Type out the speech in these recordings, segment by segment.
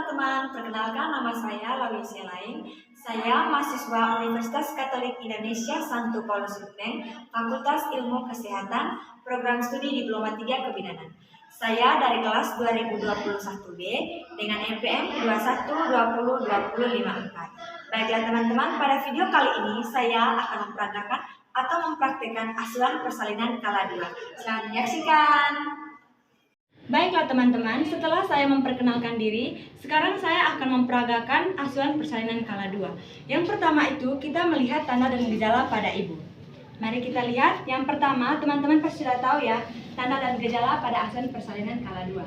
teman-teman, perkenalkan nama saya Lawi Selain. Saya mahasiswa Universitas Katolik Indonesia Santo Paulus Ruteng, Fakultas Ilmu Kesehatan, Program Studi Diploma 3 Kebidanan. Saya dari kelas 2021B dengan NPM 21202054. Baiklah teman-teman, pada video kali ini saya akan memperagakan atau mempraktikkan asuhan persalinan kala 2. Selamat menyaksikan. Baiklah teman-teman, setelah saya memperkenalkan diri, sekarang saya akan memperagakan asuhan persalinan kala 2. Yang pertama itu kita melihat tanda dan gejala pada ibu. Mari kita lihat. Yang pertama, teman-teman pasti sudah tahu ya, tanda dan gejala pada asuhan persalinan kala 2.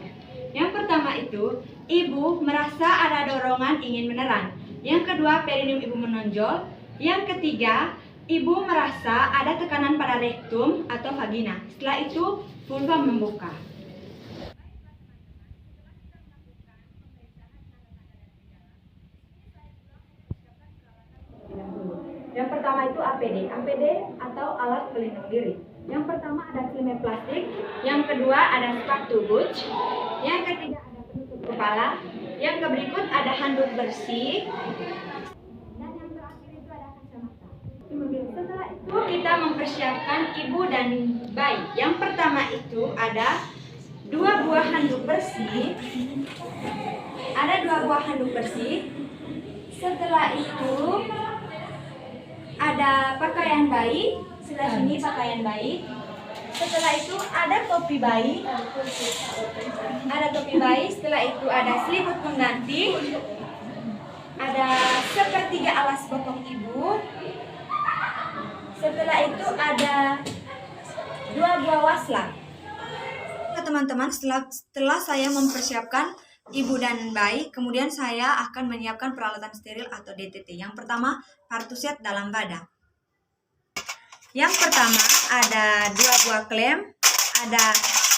Yang pertama itu, ibu merasa ada dorongan ingin menelan. Yang kedua, perineum ibu menonjol. Yang ketiga, ibu merasa ada tekanan pada rektum atau vagina. Setelah itu, vulva membuka. Yang pertama itu APD. APD atau alat pelindung diri. Yang pertama ada filme plastik, yang kedua ada sepatu boots, yang ketiga ada penutup kepala, yang berikut ada handuk bersih, dan yang terakhir itu ada kacamata. Setelah itu kita mempersiapkan ibu dan bayi. Yang pertama itu ada 2 buah handuk bersih. Ada 2 buah handuk bersih. Setelah itu ada pakaian bayi, sebelah sini pakaian bayi. Setelah itu ada topi bayi. Ada topi bayi, setelah itu ada selimut pengganti. Ada sepertiga alas bokong ibu. Setelah itu ada 2 buah wasla. Teman-teman, setelah saya mempersiapkan ibu dan bayi, kemudian saya akan menyiapkan peralatan steril atau DTT. Yang pertama, partuset dalam badan. Yang pertama ada 2 buah klem, ada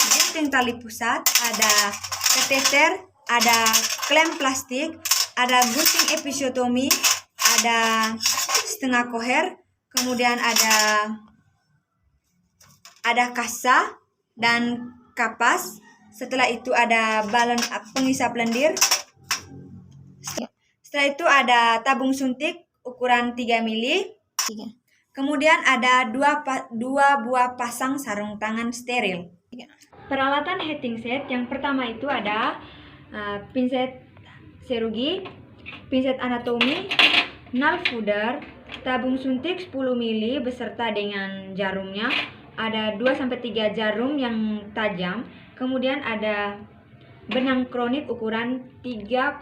gunting tali pusat, ada kateter, ada klem plastik, ada gunting episiotomi, ada setengah koher, kemudian ada kasa dan kapas. Setelah itu ada balon pengisap lendir. Setelah itu ada tabung suntik ukuran 3 mili. Kemudian ada 2 buah pasang sarung tangan steril. Peralatan heating set yang pertama itu ada pinset serugi, pinset anatomi, nail fooder, tabung suntik 10 mili beserta dengan jarumnya. Ada 2-3 jarum yang tajam. Kemudian ada benang kronik ukuran 3,0.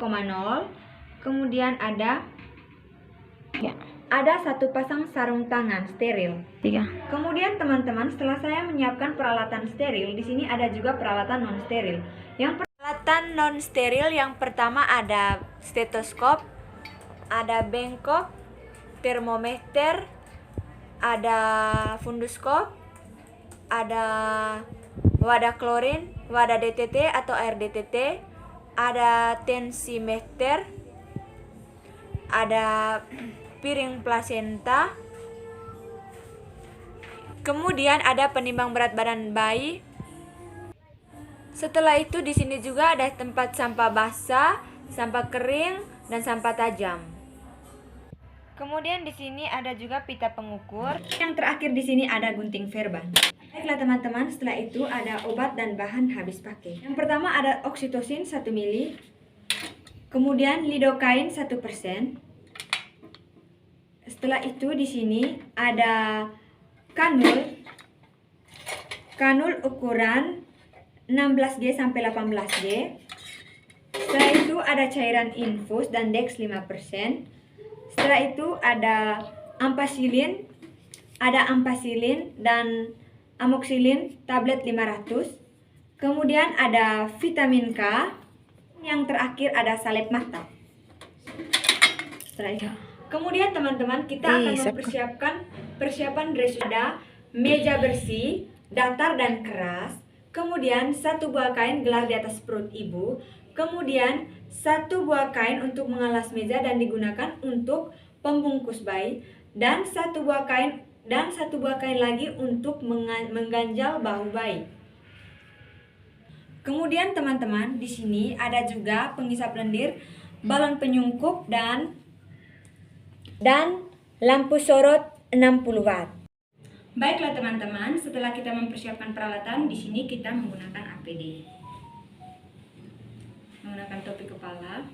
Kemudian ada 1 pasang sarung tangan steril. Kemudian teman-teman, setelah saya menyiapkan peralatan steril, di sini ada juga peralatan non steril. Yang peralatan non steril yang pertama ada stetoskop, ada bengkok, termometer, ada funduskop, ada wadah klorin, wadah DTT atau air DTT, ada tensimeter, ada piring plasenta, kemudian ada penimbang berat badan bayi. Setelah itu di sini juga ada tempat sampah basah, sampah kering, dan sampah tajam. Kemudian di sini ada juga pita pengukur. Yang terakhir di sini ada gunting verban. Baiklah teman-teman, setelah itu ada obat dan bahan habis pakai. Yang pertama ada oksitosin 1 mili. Kemudian lidokain 1%. Setelah itu di sini ada kanul ukuran 16G sampai 18G. Setelah itu ada cairan infus dan dex 5%. Setelah itu ada ampicillin dan amoxicillin tablet 500. Kemudian ada vitamin K. Yang terakhir ada salep mata. Setelah itu, kemudian teman-teman, kita akan mempersiapkan persiapan dressing. Ada meja bersih, datar dan keras. Kemudian 1 buah kain gelar di atas perut ibu. Kemudian 1 buah kain untuk mengalas meja dan digunakan untuk pembungkus bayi. Dan 1 buah kain lagi untuk mengganjal bahu bayi. Kemudian teman-teman, di sini ada juga pengisap lendir, balon penyungkup dan lampu sorot 60 watt. Baiklah teman-teman, setelah kita mempersiapkan peralatan, di sini kita menggunakan APD. Menggunakan topi kepala.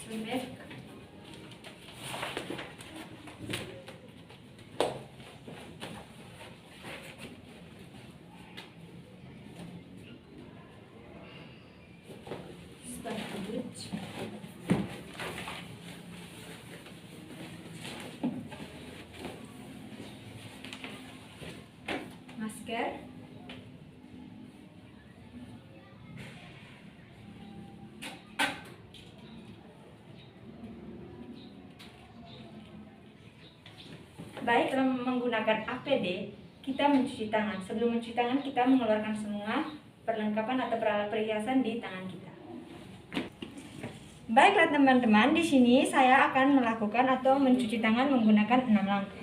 Sebentar. Masker, baik, dalam menggunakan APD kita mencuci tangan. Sebelum mencuci tangan kita mengeluarkan semua perlengkapan atau perhiasan di tangan kita. Baiklah teman-teman, di sini saya akan melakukan atau mencuci tangan menggunakan 6 langkah.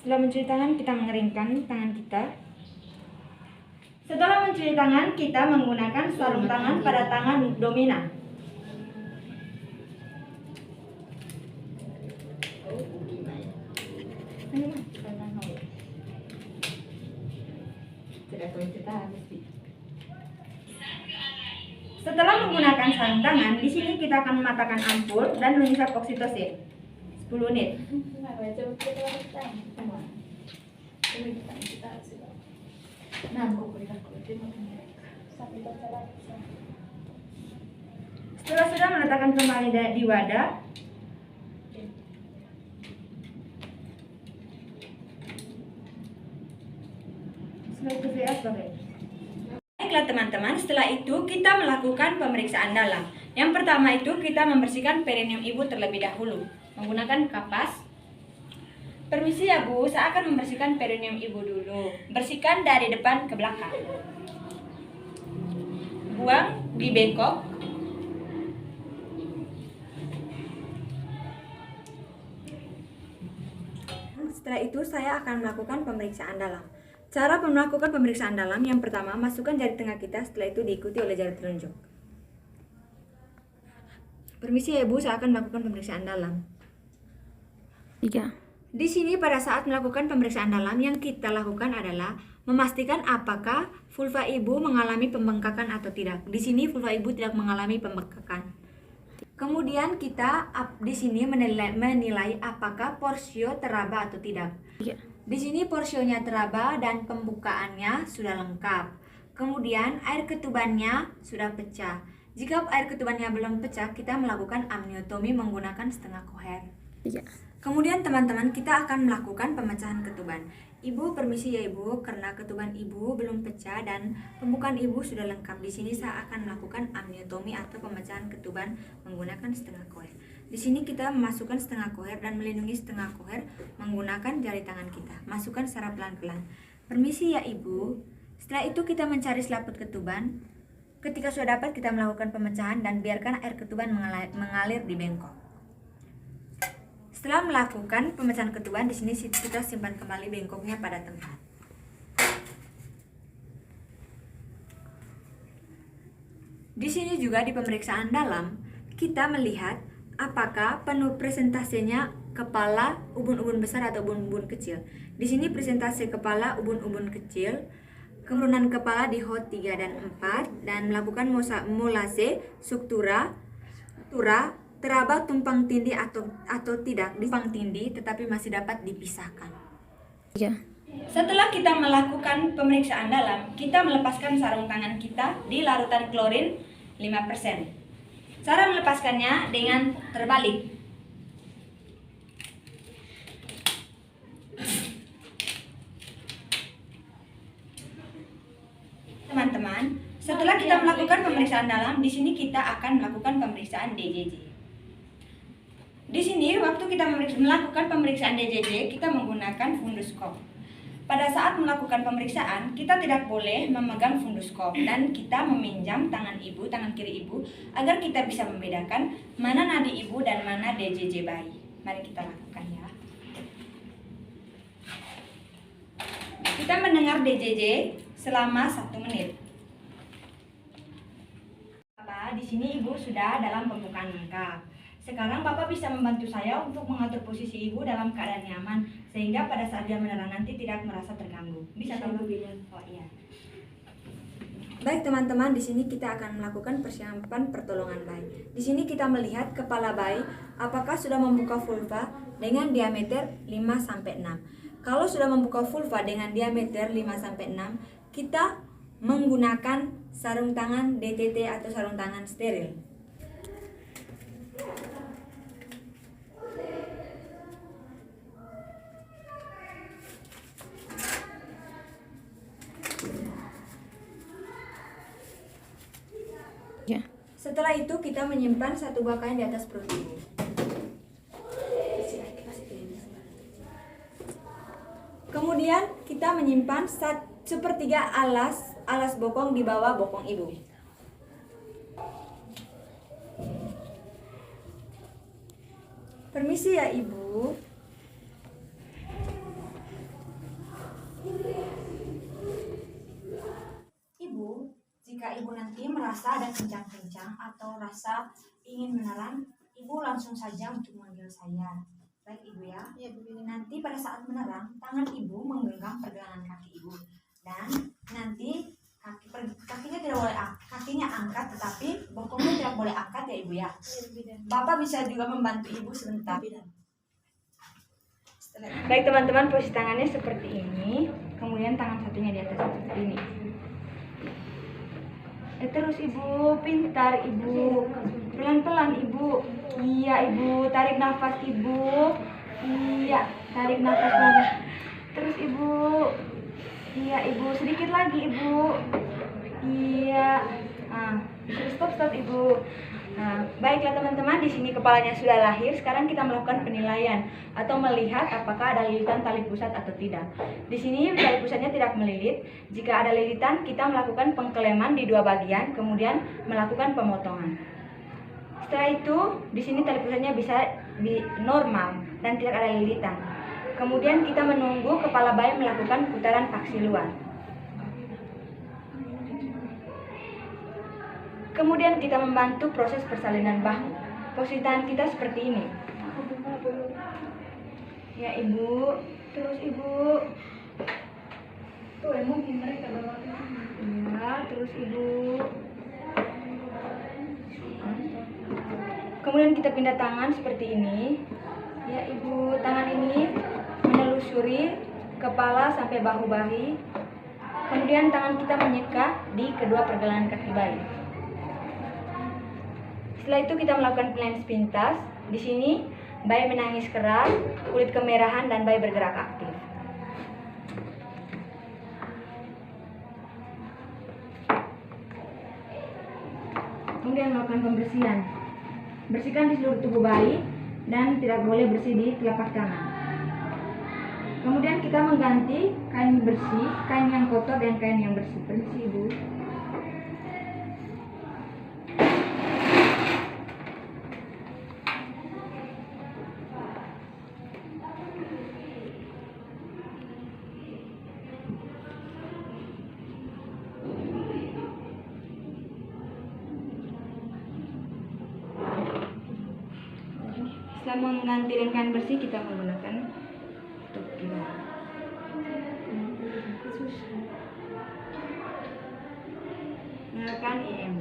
Setelah mencuci tangan, kita mengeringkan tangan kita. Setelah mencuci tangan, kita menggunakan sarung tangan pada tangan dominan. Setelah menggunakan sarung tangan, di sini kita akan mematahkan ampul dan menghisap oksitosin 10 menit. Setelah sudah meletakkan kembali di wadah, baiklah teman-teman, setelah itu kita melakukan pemeriksaan dalam. Yang pertama itu kita membersihkan perineum ibu terlebih dahulu menggunakan kapas. Permisi ya Bu, saya akan membersihkan perineum ibu dulu. Bersihkan dari depan ke belakang. Buang di bengkok. Setelah itu saya akan melakukan pemeriksaan dalam. Cara melakukan pemeriksaan dalam, yang pertama masukkan jari tengah kita, setelah itu diikuti oleh jari telunjuk. Permisi ya Bu, saya akan melakukan pemeriksaan dalam. 3. Di sini pada saat melakukan pemeriksaan dalam yang kita lakukan adalah memastikan apakah vulva ibu mengalami pembengkakan atau tidak. Di sini vulva ibu tidak mengalami pembengkakan. Kemudian kita di sini menilai apakah porsio teraba atau tidak. 3. Di sini porsionya teraba dan pembukaannya sudah lengkap. Kemudian air ketubannya sudah pecah. Jika air ketubannya belum pecah, kita melakukan amniotomi menggunakan setengah koher. 3. Kemudian teman-teman, kita akan melakukan pemecahan ketuban. Ibu, permisi ya Ibu, karena ketuban Ibu belum pecah dan pembukaan Ibu sudah lengkap. Di sini saya akan melakukan amniotomi atau pemecahan ketuban menggunakan setengah koher. Di sini kita memasukkan setengah koher dan melindungi setengah koher menggunakan jari tangan kita. Masukkan secara pelan-pelan. Permisi ya Ibu. Setelah itu kita mencari selaput ketuban. Ketika sudah dapat, kita melakukan pemecahan dan biarkan air ketuban mengalir di bengkok. Setelah melakukan pemecahan ketuban, di sini kita simpan kembali bengkoknya pada tempat. Di sini juga di pemeriksaan dalam, kita melihat apakah penuh presentasinya kepala, ubun-ubun besar atau ubun-ubun kecil. Di sini presentasi kepala, ubun-ubun kecil, keturunan kepala di HOT 3 dan 4, dan melakukan molase, struktura, teraba tumpang tindih atau tidak tumpang tindih tetapi masih dapat dipisahkan. 3. Setelah kita melakukan pemeriksaan dalam, kita melepaskan sarung tangan kita di larutan klorin 5%. Cara melepaskannya dengan terbalik. Teman-teman, setelah kita melakukan pemeriksaan dalam, di sini kita akan melakukan pemeriksaan DJJ. Di sini waktu kita melakukan pemeriksaan DJJ, kita menggunakan funduskop. Pada saat melakukan pemeriksaan, kita tidak boleh memegang funduskop dan kita meminjam tangan ibu, tangan kiri ibu, agar kita bisa membedakan mana nadi ibu dan mana DJJ bayi. Mari kita lakukan ya. Kita mendengar DJJ selama 1 menit. Bapak, di sini ibu sudah dalam pembukaan angka. Sekarang Bapak bisa membantu saya untuk mengatur posisi ibu dalam keadaan nyaman, sehingga pada saat dia menerang nanti tidak merasa terganggu. Bisa tolong? Oh iya. Baik teman-teman, di sini kita akan melakukan persiapan pertolongan bayi. Di sini kita melihat kepala bayi apakah sudah membuka vulva dengan diameter 5-6. Kalau sudah membuka vulva dengan diameter 5-6, kita menggunakan sarung tangan DTT atau sarung tangan steril. Ya. Setelah itu kita menyimpan satu buah kain di atas perut ibu. Kemudian kita menyimpan 1/3 alas bokong di bawah bokong ibu. Permisi ya ibu. Ibu, jika ibu nanti merasa ada kencang-kencang atau rasa ingin menelan, ibu langsung saja untuk memanggil saya. Baik ibu ya. Iya bu. Nanti pada saat menerang, tangan ibu menggenggam pergelangan kaki ibu, dan nanti kakinya tidak boleh kakinya angkat, tetapi bokongnya tidak boleh angkat ya ibu ya. Bapak bisa juga membantu ibu sebentar. Baik teman-teman, posisi tangannya seperti ini, kemudian tangan satunya di atas seperti ini. Terus ibu, pintar ibu, pelan-pelan ibu. Iya ibu, tarik nafas ibu. Iya, tarik nafas pelan. Terus ibu. Iya ibu, sedikit lagi ibu. Iya. Terus stop ibu. Nah, baiklah teman-teman, di sini kepalanya sudah lahir. Sekarang kita melakukan penilaian atau melihat apakah ada lilitan tali pusat atau tidak. Di sini tali pusatnya tidak melilit. Jika ada lilitan, kita melakukan pengkeleman di 2 bagian, kemudian melakukan pemotongan. Setelah itu, di sini tali pusatnya bisa normal dan tidak ada lilitan. Kemudian kita menunggu kepala bayi melakukan putaran paksi luar. Kemudian kita membantu proses persalinan bahu. Posisi tangan kita seperti ini. Ya ibu, terus ibu. Ya, terus ibu. Kemudian kita pindah tangan seperti ini. Ya ibu, tangan ini menelusuri kepala sampai bahu bayi. Kemudian tangan kita menyekat di kedua pergelangan kaki bayi. Setelah itu kita melakukan penilaian sepintas. Di sini bayi menangis keras, kulit kemerahan, dan bayi bergerak aktif. Kemudian melakukan pembersihan. Bersihkan di seluruh tubuh bayi dan tidak boleh bersih di telapak tangan. Kemudian kita mengganti kain bersih, kain yang kotor dan kain yang bersih. Permisi ibu. Setelah mengganti dengan kain bersih, kita menggunakan topi. Menggunakan IM.